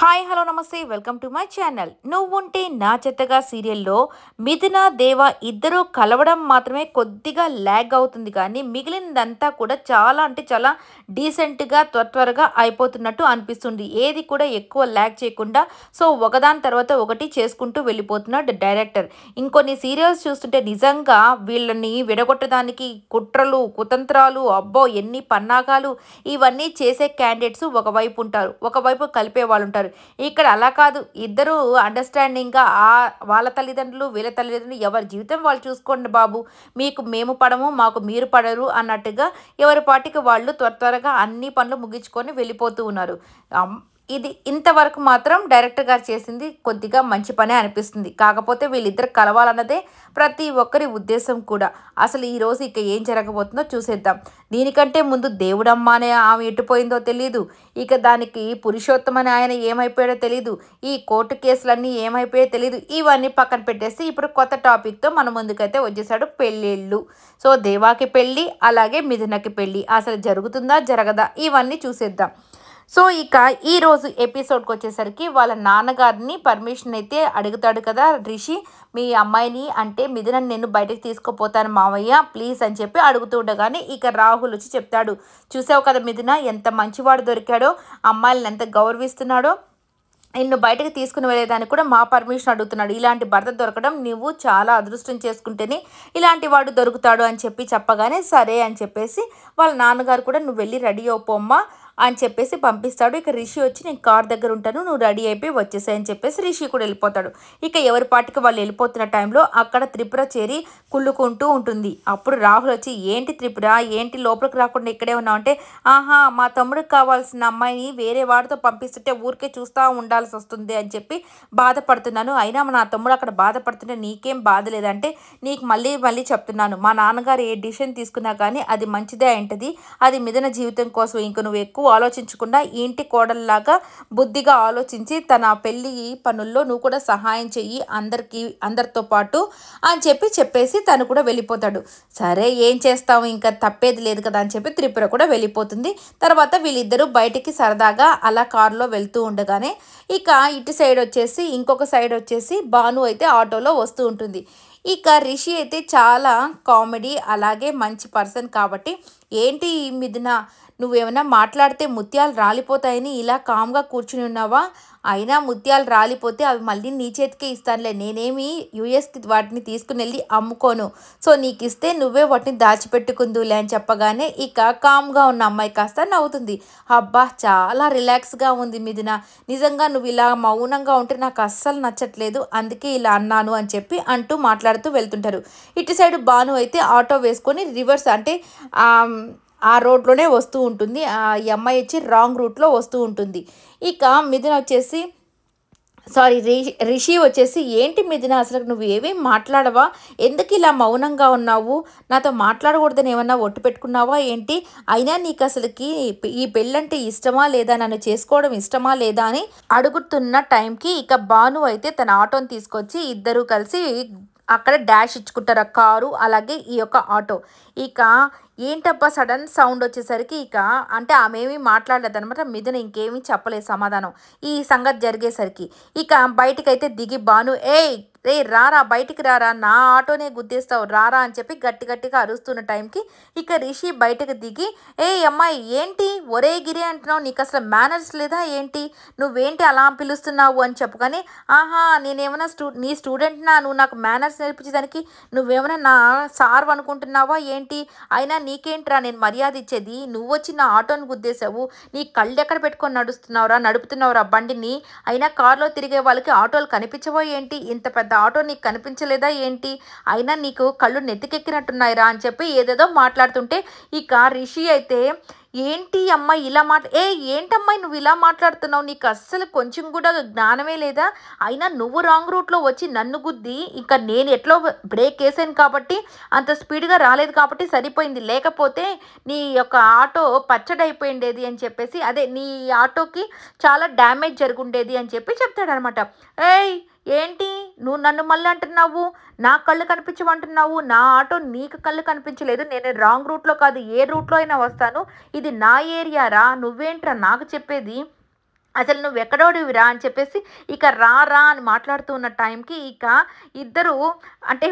Hi hello నమస్తే welcome to my channel. నువ్వుంటే నా చెత్తగా సీరియల్లో మిథున దేవ ఇద్దరూ కలవడం మాత్రమే కొద్దిగా ల్యాగ్ అవుతుంది, కానీ మిగిలినదంతా కూడా చాలా అంటే చాలా డీసెంట్గా త్వరగా అయిపోతున్నట్టు అనిపిస్తుంది. ఏది కూడా ఎక్కువ ల్యాగ్ చేయకుండా సో ఒకదాని తర్వాత ఒకటి చేసుకుంటూ వెళ్ళిపోతున్నాడు డైరెక్టర్. ఇంకొన్ని సీరియల్స్ చూస్తుంటే నిజంగా వీళ్ళని విడగొట్టడానికి కుట్రలు కుతంత్రాలు అబ్బో ఎన్ని పన్నాగాలు ఇవన్నీ చేసే క్యాండిడేట్స్ ఒకవైపు ఉంటారు, ఒకవైపు కలిపే వాళ్ళు ఉంటారు. ఇక్కడ అలా కాదు, ఇద్దరు అండర్స్టాండింగ్గా వాళ్ళ తల్లిదండ్రులు వీళ్ళ తల్లిదండ్రులు ఎవరి జీవితం వాళ్ళు చూసుకోండి బాబు, మీకు మేము పడము మాకు మీరు పడరు అన్నట్టుగా ఎవరి పాటికి వాళ్ళు త్వరగా అన్ని పనులు ముగించుకొని వెళ్ళిపోతూ ఉన్నారు. ఇది ఇంతవరకు మాత్రం డైరెక్టర్ గారు చేసింది కొద్దిగా మంచి పనే అనిపిస్తుంది. కాకపోతే వీళ్ళిద్దరు కలవాలన్నదే ప్రతి ఒక్కరి ఉద్దేశం కూడా. అసలు ఈరోజు ఇక ఏం జరగబోతుందో చూసేద్దాం. దీనికంటే ముందు దేవుడమ్మ అనే ఆమె ఎటుపోయిందో తెలియదు, ఇక దానికి పురుషోత్తమ అనే ఆయన ఏమైపోయాడో తెలియదు, ఈ కోర్టు కేసులన్నీ ఏమైపోయాయో తెలియదు. ఇవన్నీ పక్కన పెట్టేసి ఇప్పుడు కొత్త టాపిక్తో మన ముందుకైతే వచ్చేసాడు పెళ్ళిళ్ళు. సో దేవాకి పెళ్ళి అలాగే మిథునకి పెళ్ళి అసలు జరుగుతుందా జరగదా ఇవన్నీ చూసేద్దాం. సో ఇక ఈరోజు ఎపిసోడ్కి వచ్చేసరికి వాళ్ళ నాన్నగారిని పర్మిషన్ అయితే అడుగుతాడు కదా రిషి, మీ అమ్మాయిని అంటే మిథునని నేను బయటకు తీసుకుపోతాను మావయ్య ప్లీజ్ అని చెప్పి అడుగుతూ ఉండగానే ఇక రాహుల్ వచ్చి చెప్తాడు, చూసావు కదా మిథున ఎంత మంచివాడు దొరికాడో, అమ్మాయిలను ఎంత గౌరవిస్తున్నాడో, నిన్ను బయటకు తీసుకుని వెళ్ళేదానికి కూడా మా పర్మిషన్ అడుగుతున్నాడు. ఇలాంటి భర్త దొరకడం నువ్వు చాలా అదృష్టం చేసుకుంటేనే ఇలాంటి వాడు దొరుకుతాడు అని చెప్పగానే సరే అని చెప్పేసి వాళ్ళ నాన్నగారు కూడా నువ్వు వెళ్ళి రెడీ అయిపోమ్మా అని చెప్పేసి పంపిస్తాడు. ఇక రిషి వచ్చి నేను కార్ దగ్గర ఉంటాను నువ్వు రెడీ అయిపోయి వచ్చేసాయి అని చెప్పేసి రిషి కూడా వెళ్ళిపోతాడు. ఇక ఎవరి పాటికి వాళ్ళు వెళ్ళిపోతున్న టైంలో అక్కడ త్రిపుర చేరి కుళ్ళుకుంటూ ఉంటుంది. అప్పుడు రాహుల్ వచ్చి ఏంటి త్రిపుర ఏంటి లోపలికి రాకుండా ఇక్కడే ఉన్నావు అంటే, ఆహా మా తమ్ముడికి కావాల్సిన అమ్మాయిని వేరే వాడితో పంపిస్తుంటే ఊరికే చూస్తూ ఉండాల్సి వస్తుంది అని చెప్పి బాధపడుతున్నాను. అయినా నా తమ్ముడు అక్కడ బాధపడుతుంటే నీకేం బాధ లేదంటే, నీకు మళ్ళీ చెప్తున్నాను మా నాన్నగారు ఏ డిసిషన్ తీసుకున్నా కానీ అది మంచిదే అయింటది, అది మిథున జీవితం కోసం ఇంక నువ్వు ఎక్కువ ఆలోచించకుండా ఇంటి కోడల్లాగా బుద్ధిగా ఆలోచించి తన పెళ్లి పనుల్లో నువ్వు కూడా సహాయం చెయ్యి అందరితో పాటు అని చెప్పేసి తను కూడా వెళ్ళిపోతాడు. సరే ఏం చేస్తావు ఇంకా తప్పేది లేదు కదా అని చెప్పి త్రిపుర కూడా వెళ్ళిపోతుంది. తర్వాత వీళ్ళిద్దరూ బయటికి సరదాగా అలా కారులో వెళ్తూ ఉండగానే ఇక ఇటు సైడ్ వచ్చేసి ఇంకొక సైడ్ వచ్చేసి భాను అయితే ఆటోలో వస్తూ ఉంటుంది. ఇక రిషి అయితే చాలా కామెడీ అలాగే మంచి పర్సన్ కాబట్టి, ఏంటి మిథున నువ్వేమైనా మాట్లాడితే ముత్యాలు రాలిపోతాయని ఇలా కామ్గా కూర్చుని ఉన్నావా, అయినా ముత్యాలు రాలిపోతే అవి మళ్ళీ నీ చేతికే ఇస్తానులే, నేనేమి యూఎస్కి వాటిని తీసుకుని వెళ్ళి అమ్ముకోను, సో నీకు ఇస్తే నువ్వే వాటిని దాచిపెట్టుకుందులే అని చెప్పగానే ఇక కామ్గా ఉన్న అమ్మాయి కాస్త నవ్వుతుంది. అబ్బా చాలా రిలాక్స్గా ఉంది మిథున, నిజంగా నువ్వు ఇలా మౌనంగా ఉంటే నాకు అస్సలు నచ్చట్లేదు అందుకే ఇలా అన్నాను అని చెప్పి అంటూ మాట్లాడుతూ వెళ్తుంటారు. ఇటు సైడ్ భాను అయితే ఆటో వేసుకొని రివర్స్ అంటే ఆ రోడ్లోనే వస్తూ ఉంటుంది. ఈ అమ్మాయి వచ్చి రాంగ్ రూట్లో వస్తూ ఉంటుంది. ఇక మిథున వచ్చేసి రిషి వచ్చేసి ఏంటి మిథున అసలు నువ్వు ఏమేం మాట్లాడవా, ఎందుకు ఇలా మౌనంగా ఉన్నావు, నాతో మాట్లాడకూడదని ఏమన్నా ఒట్టు పెట్టుకున్నావా ఏంటి, అయినా నీకు అసలుకి ఈ పెళ్ళంటే ఇష్టమా లేదా, నన్ను చేసుకోవడం ఇష్టమా లేదా అని అడుగుతున్న టైంకి ఇక భాను అయితే తన ఆటోని తీసుకొచ్చి ఇద్దరూ కలిసి అక్కడ డాష్ ఇచ్చుకుంటారు, ఆ కారు అలాగే ఈ యొక్క ఆటో. ఇక ఏంటబ్బా సడన్ సౌండ్ వచ్చేసరికి ఇక అంటే ఆమె ఏమీ మాట్లాడలేదు అనమాట. మిథున ఇంకేమీ చెప్పలేదు సమాధానం ఈ సంగతి జరిగేసరికి. ఇక బయటకైతే దిగి భాను రే రారా బయటికి రారా నా ఆటోనే గుద్దేస్తావు రారా అని చెప్పి గట్టిగా అరుస్తున్న టైంకి ఇక రిషి బయటకు దిగి అమ్మాయి ఏంటి ఒరే గిరి అంటున్నావు, నీకు అసలు మేనర్స్ లేదా ఏంటి, నువ్వేంటి అలా పిలుస్తున్నావు అని చెప్పగానే, ఆహా నేనేమైనా నీ స్టూడెంట్నా, నువ్వు నాకు మేనర్స్ నేర్పించేదానికి నువ్వేమైనా నా సార్ అనుకుంటున్నావా ఏంటి, అయినా నీకేంట్రా నేను మర్యాద ఇచ్చేది, నువ్వు వచ్చి నా ఆటోని గుద్దేశావు, నీ కళ్ళు ఎక్కడ పెట్టుకొని నడుపుతున్నావురా బండిని, అయినా కారులో తిరిగే వాళ్ళకి ఆటోలు కనిపించవో ఏంటి, ఇంత పెద్ద ఆటో నీకు కనిపించలేదా ఏంటి, అయినా నీకు కళ్ళు నెత్తికెక్కినట్టున్నాయిరా అని చెప్పి ఏదేదో మాట్లాడుతుంటే ఇక రిషి అయితే ఏంటి అమ్మాయి ఇలా ఏంటమ్మాయి నువ్వు ఇలా మాట్లాడుతున్నావు, నీకు అస్సలు కొంచెం కూడా జ్ఞానమే లేదా, అయినా నువ్వు రాంగ్ రూట్లో వచ్చి నన్ను గుద్ది ఇంకా నేను ఎట్లో బ్రేక్ వేసాను కాబట్టి అంత స్పీడ్గా రాలేదు కాబట్టి సరిపోయింది, లేకపోతే నీ యొక్క ఆటో పచ్చడైపోయిండేది అని చెప్పేసి, అదే నీ ఆటోకి చాలా డ్యామేజ్ జరుగుండేది అని చెప్పి చెప్తాడనమాట. ఏంటి నువ్వు నన్ను మళ్ళీ అంటున్నావు, నా కళ్ళు కనిపించమంటున్నావు, నా ఆటో నీకు కళ్ళు కనిపించలేదు, నేను రాంగ్ రూట్లో కాదు ఏ రూట్లో అయినా వస్తాను, ఇది నా ఏరియా రా, నువ్వేంట్రా నాకు చెప్పేది, అసలు నువ్వెక్కడోడివిరా అని చెప్పేసి ఇక రా రా అని మాట్లాడుతూ ఉన్న టైంకి ఇక ఇద్దరు అంటే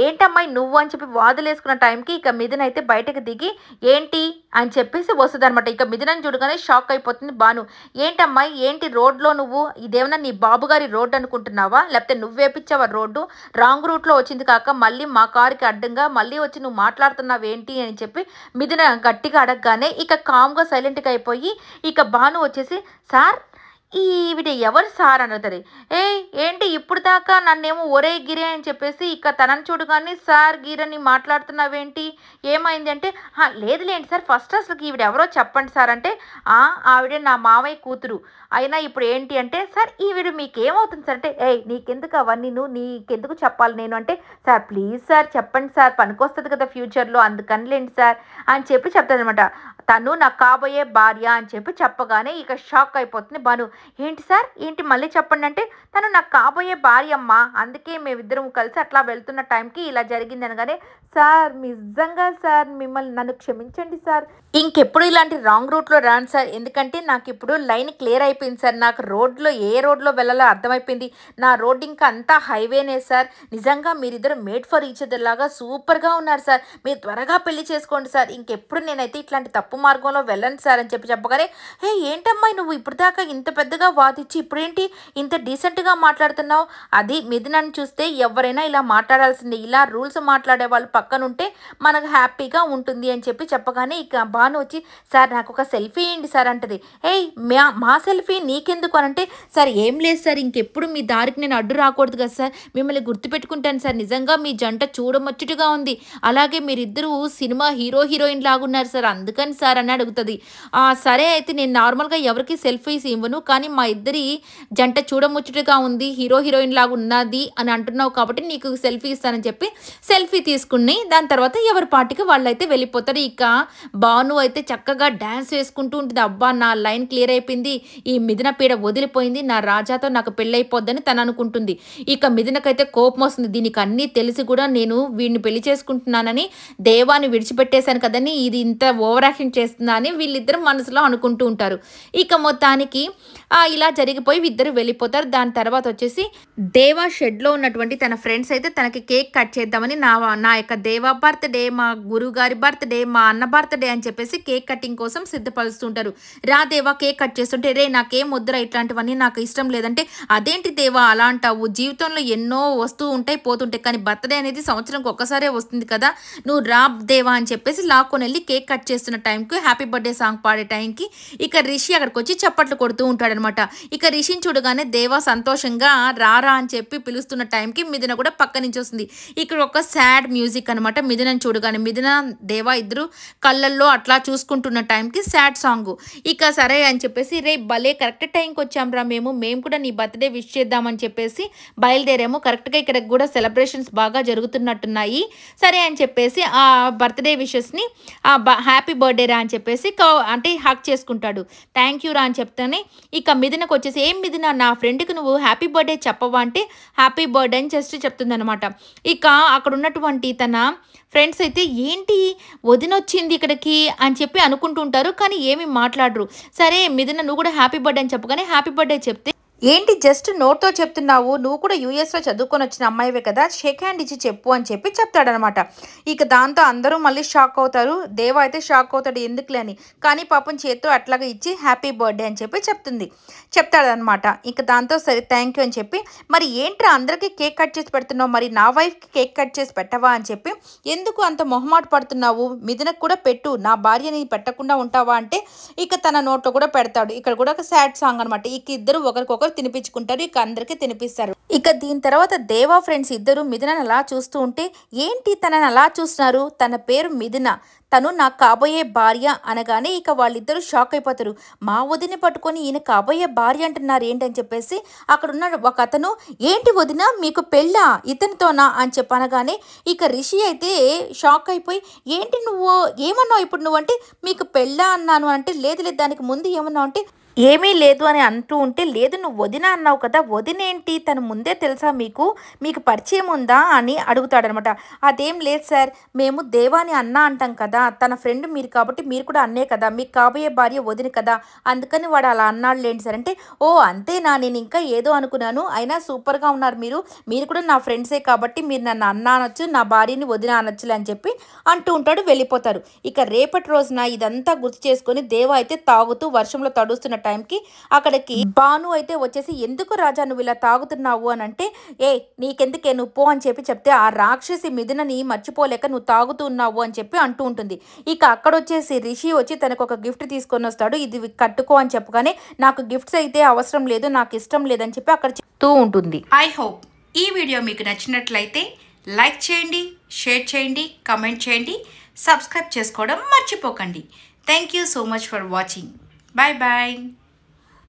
ఏంటమ్మాయి నువ్వు అని చెప్పి వాదులేసుకున్న టైంకి ఇక మిథున్ అయితే బయటకు దిగి ఏంటి అని చెప్పేసి వస్తుందనమాట. ఇక మిథునని చూడగానే షాక్ అయిపోతుంది భాను. ఏంటమ్మాయి ఏంటి రోడ్లో నువ్వు ఇదేమన్నా నీ బాబు గారి రోడ్డు అనుకుంటున్నావా, లేకపోతే నువ్వేపించావా రోడ్డు, రాంగ్ రూట్లో వచ్చింది కాక మళ్ళీ మా కారుకి అడ్డంగా మళ్ళీ వచ్చి నువ్వు మాట్లాడుతున్నావు ఏంటి అని చెప్పి మిథున గట్టిగా అడగగానే ఇక కామ్గా సైలెంట్గా అయిపోయి ఇక భాను వచ్చేసి సార్ ఈవిడ ఎవరు సార్ అన్నది. ఏంటి ఇప్పుడు దాకా నన్నేమో ఒరే గిరే అని చెప్పేసి ఇక తనని చూడగానే సార్ గీరని మాట్లాడుతున్నావేంటి ఏమైంది అంటే లేదులేండి సార్ ఫస్ట్ అసలు ఈవిడ ఎవరో చెప్పండి సార్ అంటే ఆవిడ నా మామయ్య కూతురు అయినా ఇప్పుడు ఏంటి అంటే సార్ ఈవిడ మీకేమవుతుంది సార్ అంటే నీకెందుకు అవన్నీ నీకెందుకు చెప్పాలి నేను అంటే సార్ ప్లీజ్ సార్ చెప్పండి సార్ పనికొస్తుంది కదా ఫ్యూచర్లో అందుకనిలేండి సార్ అని చెప్పి చెప్తాను అనమాట. తను నాకు కాబోయే భార్య అని చెప్పి చెప్పగానే ఇక షాక్ అయిపోతుంది భాను. ఏంటి సార్ ఏంటి మళ్ళీ చెప్పండి అంటే తను నాకు కాబోయే భార్య అమ్మ, అందుకే మేమిద్దరం కలిసి అట్లా వెళ్తున్న టైంకి ఇలా జరిగింది అనగానే సార్ నిజంగా సార్ మిమ్మల్ని నన్ను క్షమించండి సార్, ఇంకెప్పుడు ఇలాంటి రాంగ్ రూట్లో రాను సార్, ఎందుకంటే నాకు ఇప్పుడు లైన్ క్లియర్ అయిపోయింది సార్, నాకు రోడ్లో ఏ రోడ్లో వెళ్ళాలో అర్థమైపోయింది, నా రోడ్ ఇంకా అంతా హైవేనే సార్, నిజంగా మీరిద్దరు మేడ్ ఫర్ ఈచ్ అదర్ లాగా సూపర్గా ఉన్నారు సార్, మీరు త్వరగా పెళ్లి చేసుకోండి సార్, ఇంకెప్పుడు నేనైతే ఇట్లాంటి తప్పు మార్గంలో వెళ్ళను సార్ అని చెప్పి చెప్పగానే ఏంటమ్మాయి నువ్వు ఇప్పుడు దాకా ఇంత పెద్దగా వాదిచ్చి ఇప్పుడేంటి ఇంత డీసెంట్గా మాట్లాడుతున్నావు, అది మిథునని చూస్తే ఎవరైనా ఇలా మాట్లాడాల్సిందే, ఇలా రూల్స్ మాట్లాడే వాళ్ళు పక్కనుంటే మనకు హ్యాపీగా ఉంటుంది అని చెప్పి చెప్పగానే ఇక భాను వచ్చి సార్ నాకు ఒక సెల్ఫీ ఇవ్వండి సార్ అంటది. మా సెల్ఫీ నీకెందుకు అనంటే సార్ ఏం లేదు సార్ ఇంకెప్పుడు మీ దారికి నేను అడ్డు రాకూడదు కదా సార్, మిమ్మల్ని గుర్తుపెట్టుకుంటాను సార్, నిజంగా మీ జంట చూడముచ్చటగా ఉంది, అలాగే మీరిద్దరూ సినిమా హీరో హీరోయిన్ లాగున్నారు సార్ అందుకని సార్ అని అడుగుతుంది. సరే అయితే నేను నార్మల్గా ఎవరికి సెల్ఫీస్ ఇవ్వను కానీ మా ఇద్దరి జంట చూడముచ్చటగా ఉంది హీరో హీరోయిన్ లాగా ఉన్నది అని అంటున్నావు కాబట్టి నీకు సెల్ఫీ ఇస్తానని చెప్పి సెల్ఫీ తీసుకుని దాని తర్వాత ఎవరి పార్టీకి వాళ్ళైతే వెళ్ళిపోతారు. ఇక భాను అయితే చక్కగా డ్యాన్స్ వేసుకుంటూ ఉంటుంది. అబ్బా నా లైన్ క్లియర్ అయిపోయింది, ఈ మిథున పీడ వదిలిపోయింది, నా రాజాతో నాకు పెళ్ళైపోద్దని తను అనుకుంటుంది. ఇక మిథునకైతే కోపం వస్తుంది, దీనికి అన్నీ తెలిసి కూడా నేను వీడిని పెళ్లి చేసుకుంటున్నానని దేవాన్ని విడిచిపెట్టేశాను కదని ఇది ఇంత ఓవర్ యాక్షన్ చేస్తుందా అని వీళ్ళిద్దరు మనసులో అనుకుంటూ ఉంటారు. ఇక మొత్తానికి ఇలా జరిగిపోయి ఇద్దరు వెళ్ళిపోతారు. దాని తర్వాత వచ్చేసి దేవా షెడ్లో ఉన్నటువంటి తన ఫ్రెండ్స్ అయితే తనకి కేక్ కట్ చేద్దామని నా యొక్క దేవా బర్త్డే, మా గురువు గారి బర్త్డే, మా అన్న బర్త్డే అని చెప్పేసి కేక్ కటింగ్ కోసం సిద్ధపరుస్తుంటారు. రా దేవా కేక్ కట్ చేస్తుంటే నాకేం వద్దురా ఇట్లాంటివన్నీ నాకు ఇష్టం లేదంటే అదేంటి దేవా అలా అంటావు, జీవితంలో ఎన్నో వస్తూ ఉంటాయి పోతుంటాయి కానీ బర్త్డే అనేది సంవత్సరంకి ఒక్కసారే వస్తుంది కదా, నువ్వు రా దేవా అని చెప్పేసి లాక్కొని వెళ్ళి కేక్ కట్ చేస్తున్న టైంకి హ్యాపీ బర్త్డే సాంగ్ పాడే టైంకి ఇక రిషి అక్కడికి వచ్చి చప్పట్లు కొడుతూ ఉంటాడనమాట. ఇక రిషిని చూడగానే దేవా సంతోషంగా రారా అని చెప్పి పిలుస్తున్న టైంకి మిథున కూడా పక్క నుంచి వస్తుంది. ఇక్కడ ఒక సాడ్ మ్యూజిక్ అనమాట. మిథునని చూడగానే మిథున దేవా ఇద్దరు కళ్ళల్లో అట్లా చూసుకుంటున్న టైంకి సాడ్ సాంగ్. ఇక సరే అని చెప్పేసి భలే కరెక్ట్ టైంకి వచ్చాంరా మేము కూడా నీ బర్త్డే విష్ చేద్దామని చెప్పేసి బయలుదేరాము, కరెక్ట్గా ఇక్కడ కూడా సెలబ్రేషన్స్ బాగా జరుగుతున్నట్టున్నాయి, సరే అని చెప్పేసి ఆ బర్త్డే విషెస్ని హ్యాపీ బర్త్డే రా అని చెప్పేసి అంటే హక్ చేసుకుంటాడు. థ్యాంక్ యూ రా అని చెప్తానే ఇక మిథునకు వచ్చేసి మిథున నా ఫ్రెండ్కి నువ్వు హ్యాపీ బర్త్డే చెప్పవా అంటే హ్యాపీ బర్త్డే అని జస్ట్ చెప్తుందనమాట. ఇక అక్కడ ఉన్నటువంటి తన ఫ్రెండ్స్ అయితే ఏంటి వదినొచ్చింది ఇక్కడికి అని చెప్పి అనుకుంటుంటారు కానీ ఏమీ మాట్లాడరు. సరే మిథున నువ్వు కూడా హ్యాపీ బర్త్డే అని చెప్పగానే హ్యాపీ బర్త్డే చెప్తే ఏంటి జస్ట్ నోట్తో చెప్తున్నావు, నువ్వు కూడా యూఎస్లో చదువుకొని వచ్చిన అమ్మాయివే కదా, షేక్ హ్యాండ్ ఇచ్చి చెప్పు అని చెప్పి చెప్తాడనమాట. ఇక దాంతో అందరూ మళ్ళీ షాక్ అవుతారు. దేవ అయితే షాక్ అవుతాడు ఎందుకులే అని, కానీ పాపం చేత్తో అట్లాగా ఇచ్చి హ్యాపీ బర్త్డే అని చెప్పి చెప్తాడనమాట. ఇక దాంతో సరే థ్యాంక్ యూ అని చెప్పి మరి ఏంట్రా అందరికీ కేక్ కట్ చేసి పెడుతున్నావు, మరి నా వైఫ్కి కేక్ కట్ చేసి పెట్టవా అని చెప్పి ఎందుకు అంత మొహమాట పడుతున్నావు, మిథునకు కూడా పెట్టు, నా భార్యని పెట్టకుండా ఉంటావా అంటే ఇక తన నోట్లో కూడా పెడతాడు. ఇక్కడ కూడా ఒక సాడ్ సాంగ్ అనమాట. ఇక ఇద్దరు ఒకరికొకరు తినిపించుకుంటారు, ఇక అందరికీ తినిపిస్తారు. ఇక దీని తర్వాత దేవా ఫ్రెండ్స్ ఇద్దరు మిథునని అలా చూస్తూ ఉంటే ఏంటి తనని అలా చూస్తున్నారు, తన పేరు మిథున, తను నాకు కాబోయే భార్య అనగానే ఇక వాళ్ళిద్దరూ షాక్ అయిపోతారు. మా వదిన పట్టుకొని ఈయన కాబోయే భార్య అంటున్నారు ఏంటని చెప్పేసి అక్కడున్న ఒక అతను ఏంటి వదిన మీకు పెళ్ళా ఇతనితోనా అని చెప్పనగానే ఇక రిషి అయితే షాక్ అయిపోయి ఏంటి నువ్వు ఏమన్నావు ఇప్పుడు నువ్వు అంటే మీకు పెళ్ళా అన్నాను అంటే లేదు దానికి ముందు ఏమన్నావు అంటే ఏమీ లేదు అని అంటూ ఉంటే, లేదు నువ్వు వదిన అన్నావు కదా, వదినేంటి తను ముందే తెలుసా మీకు? మీకు పరిచయం ఉందా? అని అడుగుతాడనమాట. అదేం లేదు సార్, మేము దేవాని అన్న అంటాం కదా, తన ఫ్రెండ్ మీరు కాబట్టి మీరు కూడా అన్నే కదా, మీకు కాబోయే భార్య వదిన కదా, అందుకని వాడు అలా అన్నాడులేండి సార్ అంటే, ఓ అంతేనా, నేను ఇంకా ఏదో అనుకున్నాను, అయినా సూపర్గా ఉన్నారు మీరు, మీరు కూడా నా ఫ్రెండ్సే కాబట్టి మీరు నన్ను అన్న అనొచ్చు, నా భార్యని వదిన అనొచ్చులే అని చెప్పి అంటూ ఉంటాడు. వెళ్ళిపోతారు. ఇక రేపటి రోజున ఇదంతా గుర్తు చేసుకొని దేవ అయితే తాగుతూ వర్షంలో తడుస్తున్న టైంకి అక్కడికి భాను అయితే వచ్చేసి, ఎందుకు రాజా నువ్వు ఇలా తాగుతున్నావు అని అంటే, ఏ నీకెందుకే నువ్వు పో అని చెప్పి చెప్తే, ఆ రాక్షసి మిథునని మర్చిపోలేక నువ్వు తాగుతున్నావు అని చెప్పి అంటూ ఉంటుంది. ఇక అక్కడ వచ్చేసి రిషి వచ్చి తనకు ఒక గిఫ్ట్ తీసుకొని వస్తాడు. ఇది కట్టుకో అని చెప్పగానే, నాకు గిఫ్ట్స్ అయితే అవసరం లేదు, నాకు ఇష్టం లేదని చెప్పి అక్కడ చెప్తూ ఉంటుంది. ఐ హోప్ ఈ వీడియో మీకు నచ్చినట్లయితే లైక్ చేయండి, షేర్ చేయండి, కమెంట్ చేయండి, సబ్స్క్రైబ్ చేసుకోవడం మర్చిపోకండి. Thank you so much for watching. Bye bye.